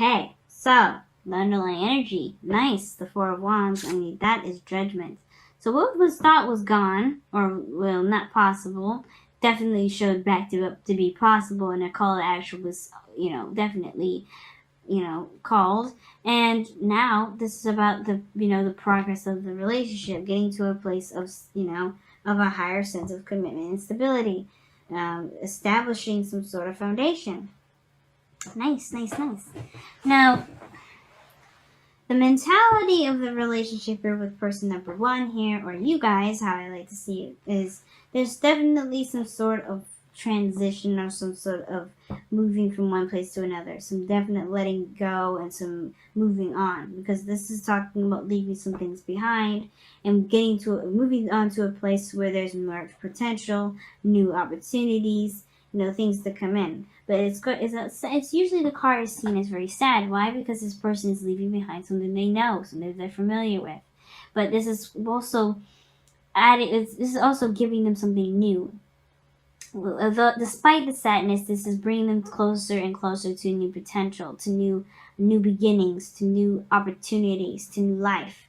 Okay, so the underlying energy, nice. The Four of Wands, I mean, that is judgment. So what was thought was gone, or well, not possible, definitely showed back to be possible, and a call to action was, definitely, called. And now this is about the progress of the relationship, getting to a place of, of a higher sense of commitment and stability, establishing some sort of foundation. Nice, nice, nice. Now, the mentality of the relationship here with person number one here, or you guys, how I like to see it, is there's definitely some sort of transition or some sort of moving from one place to another. Some definite letting go and some moving on. Because this is talking about leaving some things behind and moving on to a place where there's more potential, new opportunities, things to come in. But it's usually the card is seen as very sad. Why? Because this person is leaving behind something they know, something they're familiar with. But this is also this is also giving them something new. Despite the sadness, this is bringing them closer and closer to new potential, to new beginnings, to new opportunities, to new life.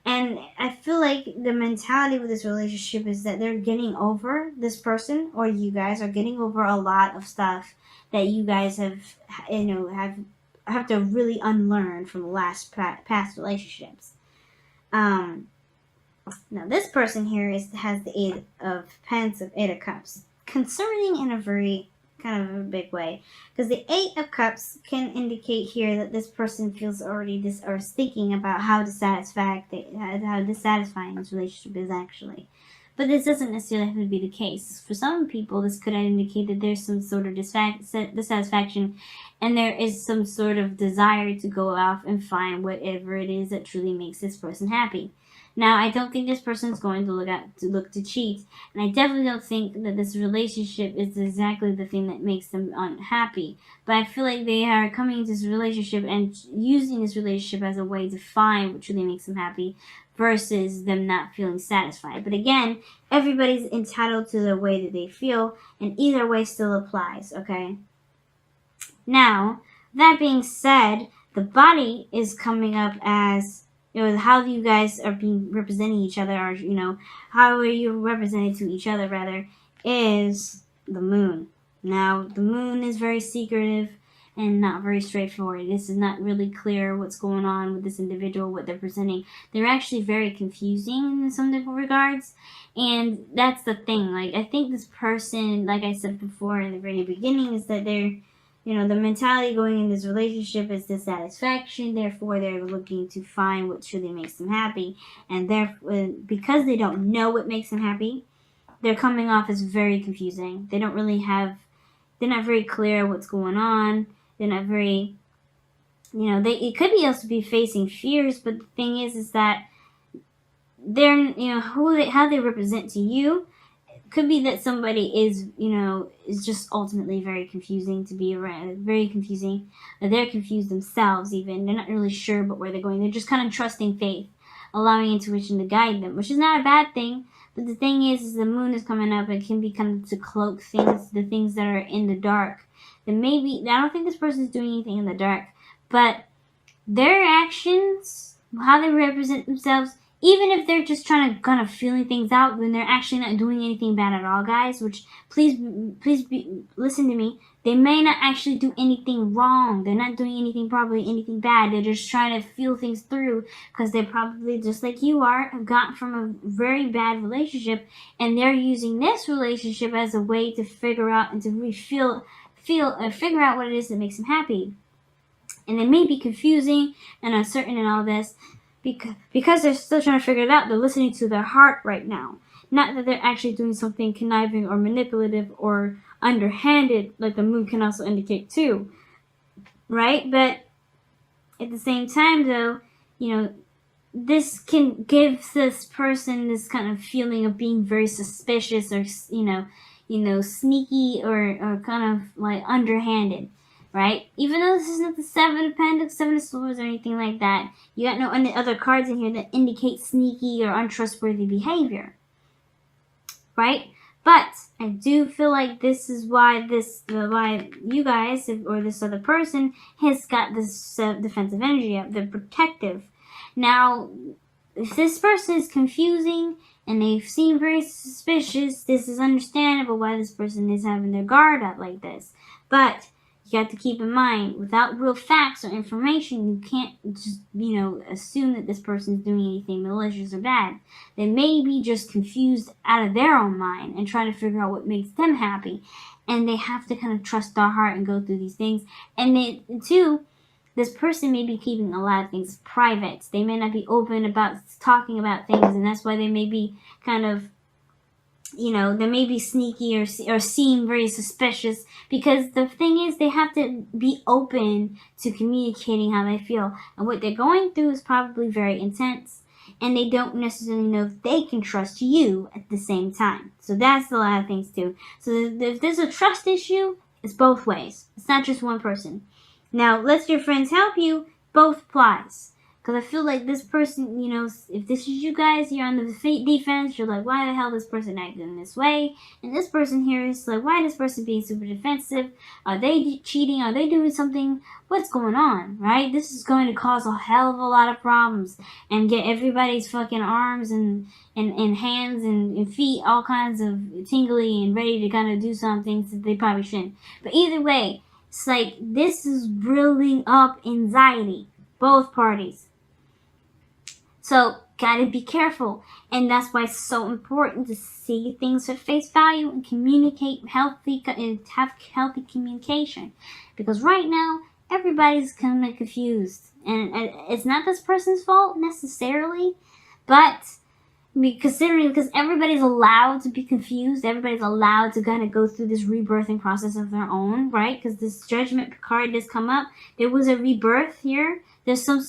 And I feel like the mentality with this relationship is that they're getting over this person, or you guys are getting over a lot of stuff that you guys have to really unlearn from the last past relationships. Now this person here has the Eight of Cups, concerning in a very kind of a big way, because the Eight of Cups can indicate here that this person feels already or is thinking about how dissatisfying this relationship is actually. But this doesn't necessarily have to be the case. For some people, this could indicate that there's some sort of dissatisfaction, and there is some sort of desire to go off and find whatever it is that truly makes this person happy. Now, I don't think this person is going to look to cheat, and I definitely don't think that this relationship is exactly the thing that makes them unhappy. But I feel like they are coming into this relationship and using this relationship as a way to find what truly makes them happy, versus them not feeling satisfied. But again, everybody's entitled to the way that they feel, and either way still applies, okay? Now, that being said, the body is coming up as, how you guys are being representing each other, or, how are you represented to each other, rather, is the moon. Now, the moon is very secretive and not very straightforward. This is not really clear what's going on with this individual, what they're presenting. They're actually very confusing in some different regards, and that's the thing. Like, I think this person, like I said before in the very beginning, is that they're, the mentality going in this relationship is dissatisfaction. Therefore, they're looking to find what truly makes them happy, and therefore, because they don't know what makes them happy, they're coming off as very confusing. They don't really they're not very clear what's going on. They're not very, it could be also be facing fears, but the thing is that they're, how they represent to you, could be that somebody is just ultimately very confusing to be around, very confusing. They're confused themselves even. They're not really sure about where they're going. They're just kind of trusting faith, allowing intuition to guide them, which is not a bad thing. But the thing is the moon is coming up, and can be kind of to cloak the things that are in the dark. And maybe, I don't think this person is doing anything in the dark, but their actions, how they represent themselves, even if they're just trying to kind of feeling things out, when they're actually not doing anything bad at all, guys, which please listen to me. They may not actually do anything wrong. They're not doing anything, probably anything bad. They're just trying to feel things through, because they probably, just like you are, have gotten from a very bad relationship, and they're using this relationship as a way to figure out and to figure out what it is that makes them happy. And it may be confusing and uncertain and all this, because they're still trying to figure it out. They're listening to their heart right now. Not that they're actually doing something conniving or manipulative or underhanded, like the moon can also indicate too, right? But at the same time, though, this can give this person this kind of feeling of being very suspicious, or sneaky, or kind of like underhanded, right? Even though this is not the Seven of Pentacles, Seven of Swords, or anything like that, you got no other cards in here that indicate sneaky or untrustworthy behavior, right? But I do feel like this is why you guys or this other person has got this defensive energy up. They're protective. Now, if this person is confusing and they seem very suspicious, this is understandable why this person is having their guard up like this. But you have to keep in mind, without real facts or information, you can't just, assume that this person is doing anything malicious or bad. They may be just confused out of their own mind and trying to figure out what makes them happy. And they have to kind of trust their heart and go through these things. And then, too, this person may be keeping a lot of things private. They may not be open about talking about things, and that's why they may be kind of, they may be sneaky or seem very suspicious, because the thing is they have to be open to communicating how they feel. And what they're going through is probably very intense, and they don't necessarily know if they can trust you at the same time. So that's a lot of things too. So if there's a trust issue, it's both ways. It's not just one person. Now, let your friends help you, both applies. Because I feel like this person, if this is you guys, you're on the defense, you're like, why the hell is this person acting this way? And this person here is like, why is this person being super defensive? Are they cheating? Are they doing something? What's going on, right? This is going to cause a hell of a lot of problems and get everybody's fucking arms and hands and feet all kinds of tingly and ready to kind of do some things that they probably shouldn't. But either way, it's like this is building up anxiety, both parties. So, gotta be careful. And that's why it's so important to see things at face value and communicate and have healthy communication. Because right now, everybody's kind of confused. And it's not this person's fault necessarily, but because everybody's allowed to be confused, everybody's allowed to kind of go through this rebirthing process of their own, right? Because this judgment card does come up. There was a rebirth here. There's some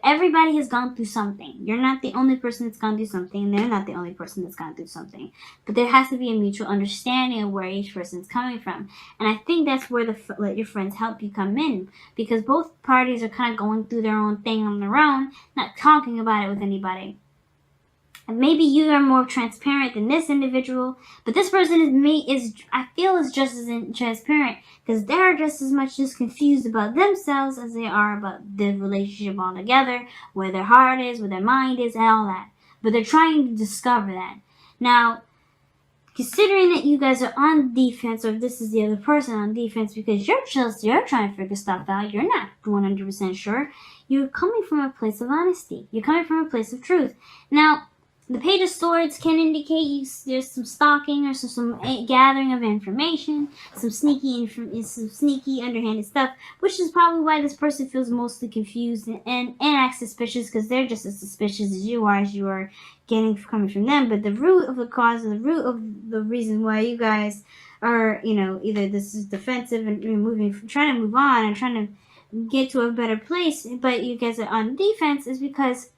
everybody has gone through something. You're not the only person that's gone through something, and they're not the only person that's gone through something. But there has to be a mutual understanding of where each person's coming from. And I think that's where let your friends help you come in, because both parties are kind of going through their own thing on their own, not talking about it with anybody. And maybe you are more transparent than this individual, but this person is just as transparent, because they're just as much just confused about themselves as they are about the relationship altogether, where their heart is, where their mind is, and all that. But they're trying to discover that. Now, considering that you guys are on defense, or this is the other person on defense, because you're trying to figure stuff out, you're not 100% sure, you're coming from a place of honesty. You're coming from a place of truth. Now, the Page of Swords can indicate there's some stalking or some gathering of information, some sneaky underhanded stuff, which is probably why this person feels mostly confused and acts suspicious, because they're just as suspicious as you are coming from them. But the root of the cause, and the root of the reason why you guys are, either this is defensive and trying to move on and trying to get to a better place, but you guys are on defense, is because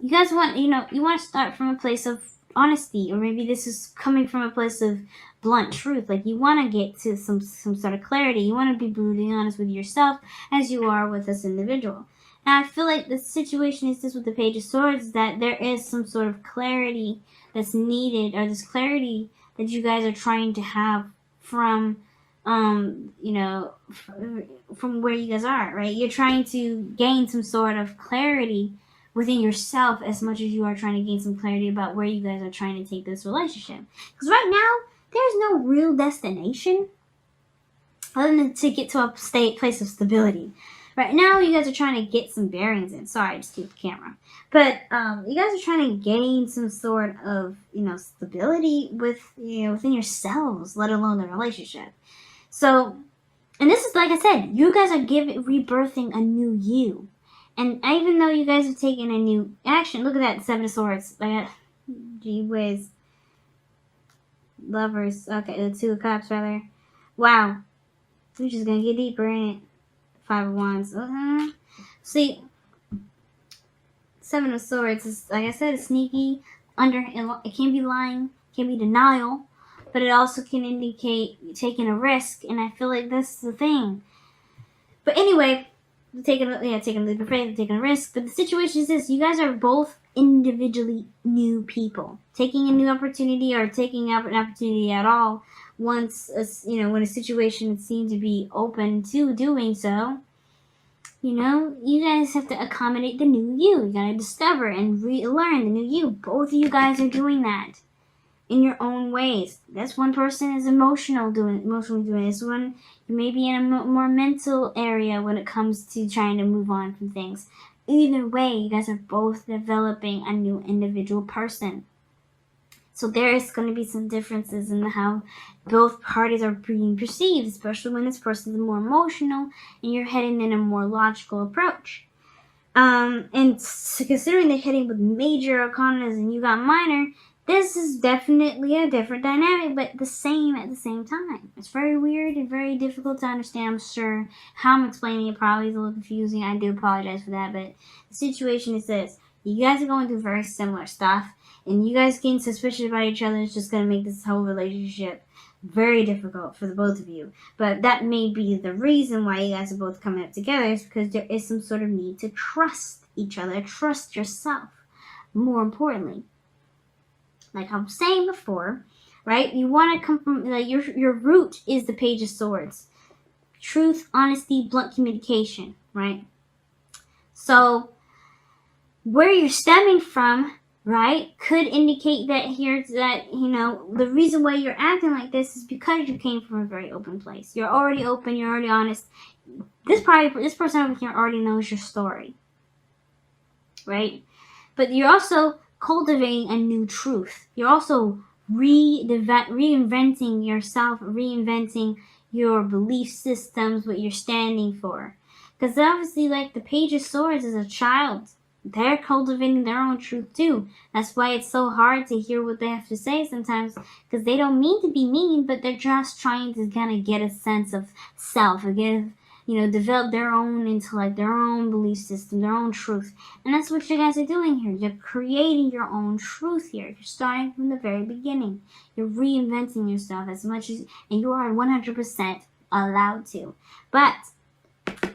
you guys want, you want to start from a place of honesty, or maybe this is coming from a place of blunt truth. Like, you want to get to some sort of clarity. You want to be brutally honest with yourself as you are with this individual. And I feel like the situation is this with the Page of Swords, that there is some sort of clarity that's needed, or this clarity that you guys are trying to have from, from where you guys are, right? You're trying to gain some sort of clarity within yourself as much as you are trying to gain some clarity about where you guys are trying to take this relationship. Because right now, there's no real destination other than to get to a place of stability. Right now, you guys are trying to get some bearings in. Sorry, I just keep the camera. But you guys are trying to gain some sort of, stability within yourselves, let alone the relationship. So, and this is, like I said, you guys are rebirthing a new you. And even though you guys have taken a new action, look at that, 7 of Swords. Gee whiz. Lovers. Okay, the 2 of Cups, rather. Wow. We're just going to get deeper in it. 5 of Wands. See, 7 of Swords is, like I said, it's sneaky. It can be lying. It can be denial. But it also can indicate taking a risk. And I feel like this is the thing. But anyway, taking a leap of faith, taking a risk. But the situation is this: you guys are both individually new people. Taking a new opportunity or taking up an opportunity at all once, when a situation seems to be open to doing so, you guys have to accommodate the new you. You gotta discover and relearn the new you. Both of you guys are doing that in your own ways. This one person is emotionally doing this one. You may be in a more mental area when it comes to trying to move on from things. Either way, you guys are both developing a new individual person. So there is going to be some differences in how both parties are being perceived, especially when this person is more emotional and you're heading in a more logical approach. And considering they're heading with major arcanas and you got minor, this is definitely a different dynamic, but the same at the same time. It's very weird and very difficult to understand. I'm sure how I'm explaining it probably is a little confusing. I do apologize for that, but the situation is this. You guys are going through very similar stuff, and you guys getting suspicious about each other is just going to make this whole relationship very difficult for the both of you. But that may be the reason why you guys are both coming up together, is because there is some sort of need to trust each other, trust yourself, more importantly. Like I was saying before, right? You want to come from, your root is the Page of Swords. Truth, honesty, blunt communication, right? So where you're stemming from, right, could indicate that the reason why you're acting like this is because you came from a very open place. You're already open, you're already honest. This person over here already knows your story, right? But you're also cultivating a new truth. You're also reinventing yourself, reinventing your belief systems, what you're standing for. Because obviously, like the Page of Swords is a child. They're cultivating their own truth too. That's why it's so hard to hear what they have to say sometimes, because they don't mean to be mean, but they're just trying to kind of get a sense of self, again, develop their own intellect, their own belief system, their own truth. And that's what you guys are doing here. You're creating your own truth here. You're starting from the very beginning. You're reinventing yourself as much as, and you are 100% allowed to. But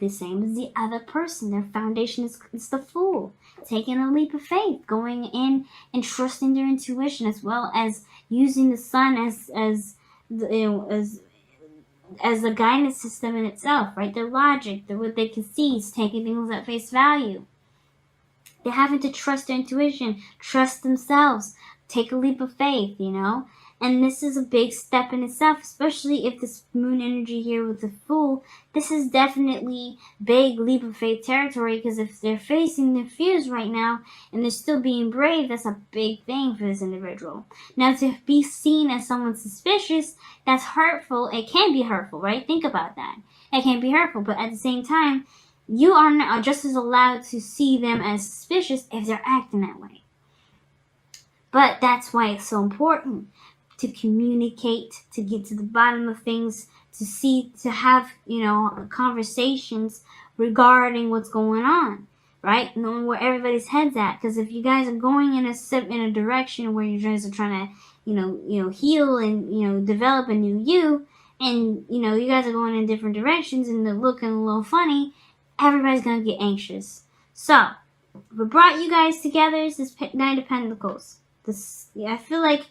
the same as the other person, their foundation is the Fool, taking a leap of faith, going in and trusting their intuition, as well as using the Sun as a guidance system in itself, right? Their logic, what they can see, is taking things at face value. They're having to trust their intuition, trust themselves, take a leap of faith, And this is a big step in itself, especially if this moon energy here with the Fool, this is definitely big leap of faith territory, because if they're facing their fears right now and they're still being brave, that's a big thing for this individual. Now, to be seen as someone suspicious, that's hurtful. It can be hurtful, right? Think about that. It can be hurtful, but at the same time, you are just as allowed to see them as suspicious if they're acting that way. But that's why it's so important to communicate, to get to the bottom of things, to have, conversations regarding what's going on, right? Knowing where everybody's head's at. Because if you guys are going in a direction where you guys are trying to, heal and, develop a new you, and, you guys are going in different directions and they're looking a little funny, everybody's going to get anxious. So, what brought you guys together is this Nine of Pentacles. I feel like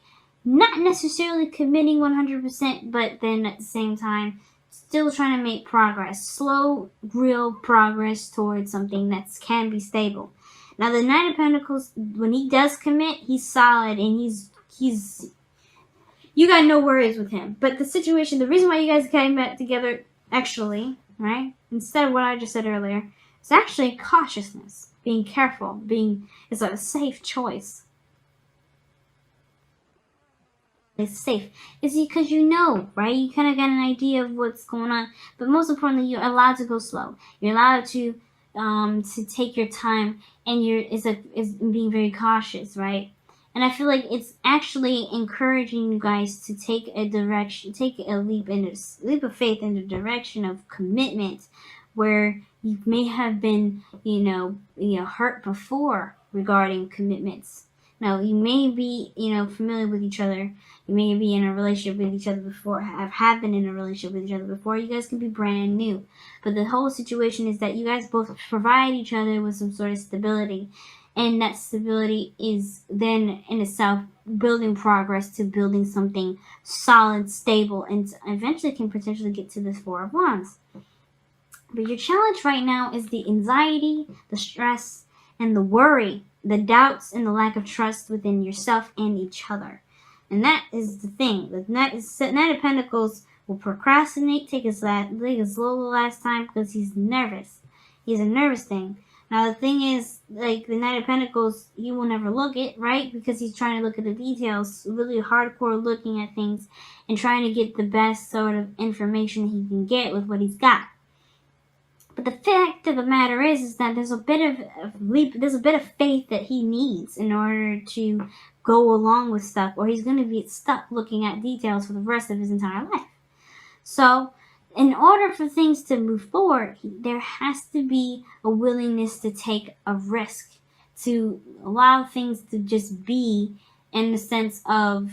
not necessarily committing 100%, but then at the same time, still trying to make progress. Slow, real progress towards something that can be stable. Now, the Nine of Pentacles, when he does commit, he's solid, and he's you got no worries with him. But the reason why you guys came back together, actually, right, instead of what I just said earlier, it's actually cautiousness, being careful, it's a safe choice. It's safe. It's because right? You kind of got an idea of what's going on. But most importantly, you're allowed to go slow. You're allowed to take your time, and it's being very cautious, right? And I feel like it's actually encouraging you guys to take a leap of faith in the direction of commitment, where you may have been, hurt before regarding commitments. Now, you may be, familiar with each other. You may be in a relationship with each other before, have been in a relationship with each other before. You guys can be brand new. But the whole situation is that you guys both provide each other with some sort of stability. And that stability is then in itself building progress to building something solid, stable, and eventually can potentially get to this Four of Wands. But your challenge right now is the anxiety, the stress, and the worry, the doubts, and the lack of trust within yourself and each other. And that is the thing. The Knight of Pentacles will procrastinate, take it slow the last time because he's nervous. He's a nervous thing. Now the thing is, like the Knight of Pentacles, he will never look it, right? Because he's trying to look at the details, really hardcore looking at things and trying to get the best sort of information he can get with what he's got. But the fact of the matter is that there's a bit of faith that he needs in order to go along with stuff, or he's going to be stuck looking at details for the rest of his entire life. So, in order for things to move forward, there has to be a willingness to take a risk, to allow things to just be, in the sense of,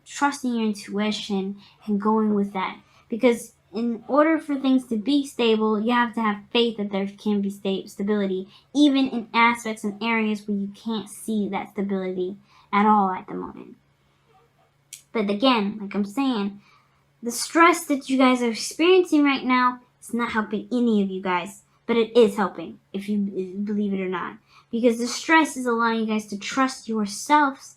trusting your intuition and going with that. Because in order for things to be stable, you have to have faith that there can be stability, even in aspects and areas where you can't see that stability at all at the moment. But again, like I'm saying, the stress that you guys are experiencing right now is not helping any of you guys, but it is helping, if you believe it or not. Because the stress is allowing you guys to trust yourselves,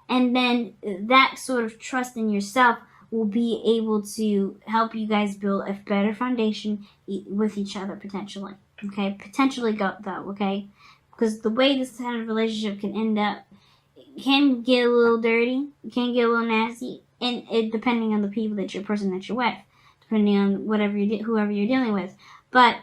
and then that sort of trust in yourself will be able to help you guys build a better foundation with each other, potentially. Okay? Potentially though, okay? Because the way this kind of relationship can end up, it can get a little dirty, it can get a little nasty, and depending on the people that you're with, depending on whoever you're dealing with. But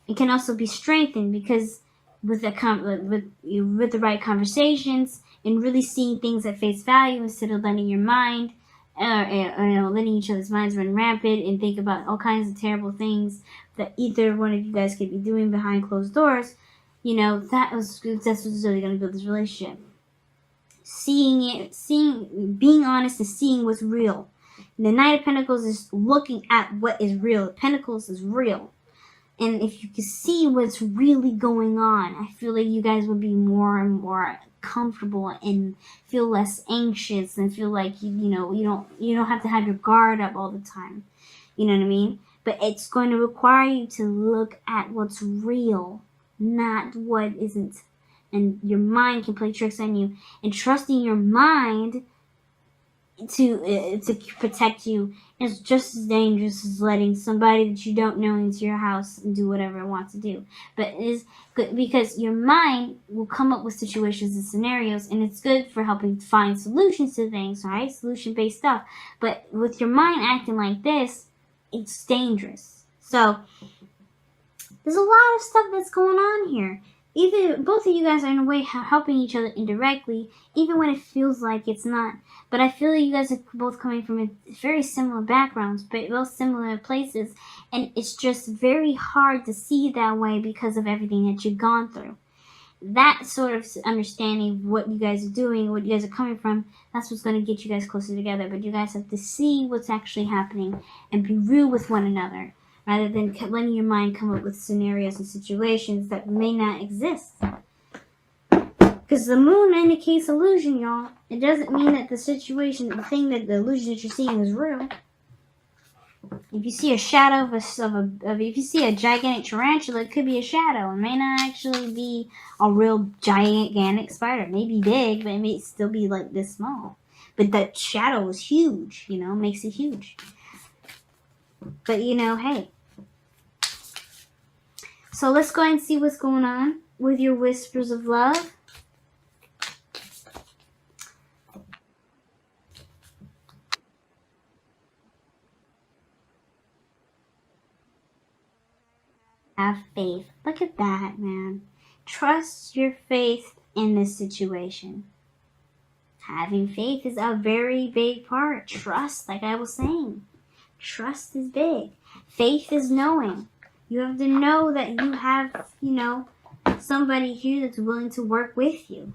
it can also be strengthened because with the right conversations and really seeing things at face value instead of letting your mind, letting each other's minds run rampant and think about all kinds of terrible things that either one of you guys could be doing behind closed doors. That's what's really going to build this relationship. Being honest and seeing what's real. The Knight of Pentacles is looking at what is real. Pentacles is real. And if you can see what's really going on, I feel like you guys would be more and more comfortable and feel less anxious and feel like you don't have to have your guard up all the time. You know what I mean? But it's going to require you to look at what's real, not what isn't. And your mind can play tricks on you, and trusting your mind to protect you is just as dangerous as letting somebody that you don't know into your house and do whatever it wants to do. But it is good because your mind will come up with situations and scenarios, and it's good for helping find solutions to things, right? Solution-based stuff. But with your mind acting like this, it's dangerous. So there's a lot of stuff that's going on here. Both of you guys are in a way helping each other indirectly, even when it feels like it's not. But I feel like you guys are both coming from very similar backgrounds, but both similar places, and it's just very hard to see that way because of everything that you've gone through. That sort of understanding of what you guys are doing, what you guys are coming from, that's what's going to get you guys closer together. But you guys have to see what's actually happening and be real with one another, rather than letting your mind come up with scenarios and situations that may not exist. Because the moon indicates illusion, y'all. It doesn't mean that the illusion that you're seeing is real. If you see a shadow if you see a gigantic tarantula, it could be a shadow. It may not actually be a real gigantic spider. It may be big, but it may still be like this small. But that shadow is huge, makes it huge. But hey. So let's go ahead and see what's going on with your whispers of love. Have faith. Look at that, man. Trust your faith in this situation. Having faith is a very big part. Trust, like I was saying. Trust is big. Faith is knowing. You have to know that you have, somebody here that's willing to work with you.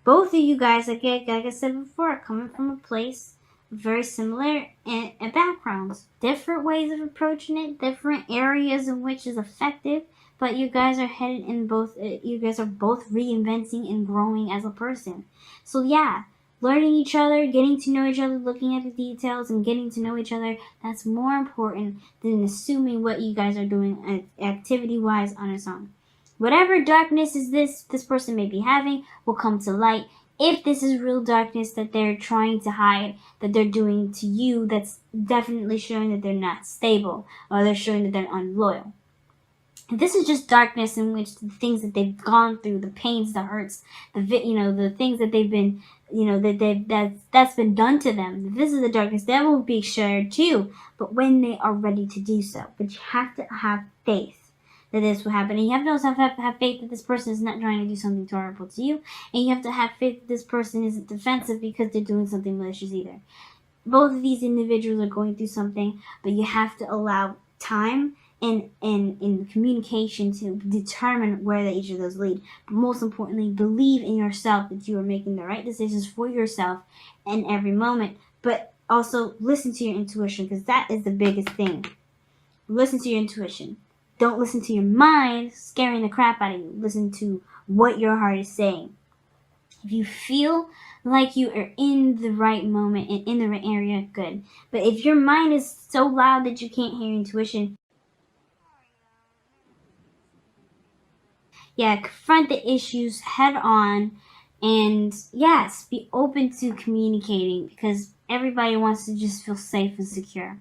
Both of you guys, like I said before, are coming from a place very similar in backgrounds. Different ways of approaching it, different areas in which is effective, but you guys are headed in both, you guys are both reinventing and growing as a person. So yeah, learning each other, getting to know each other, looking at the details and getting to know each other, that's more important than assuming what you guys are doing activity wise on its own. Whatever darkness is this person may be having will come to light. If this is real darkness that they're trying to hide, that they're doing to you, that's definitely showing that they're not stable, or they're showing that they're unloyal. If this is just darkness in which the things that they've gone through, the pains, the hurts, the things that they've been, that's been done to them. If this is the darkness, that will be shared too, but when they are ready to do so. But you have to have faith that this will happen. And you have to also have faith that this person is not trying to do something horrible to you. And you have to have faith that this person isn't defensive because they're doing something malicious either. Both of these individuals are going through something, but you have to allow time and in communication to determine where each of those lead. But most importantly, believe in yourself that you are making the right decisions for yourself in every moment. But also listen to your intuition, because that is the biggest thing. Listen to your intuition. Don't listen to your mind scaring the crap out of you. Listen to what your heart is saying. If you feel like you are in the right moment and in the right area, good. But if your mind is so loud that you can't hear intuition, yeah, confront the issues head on. And yes, be open to communicating, because everybody wants to just feel safe and secure.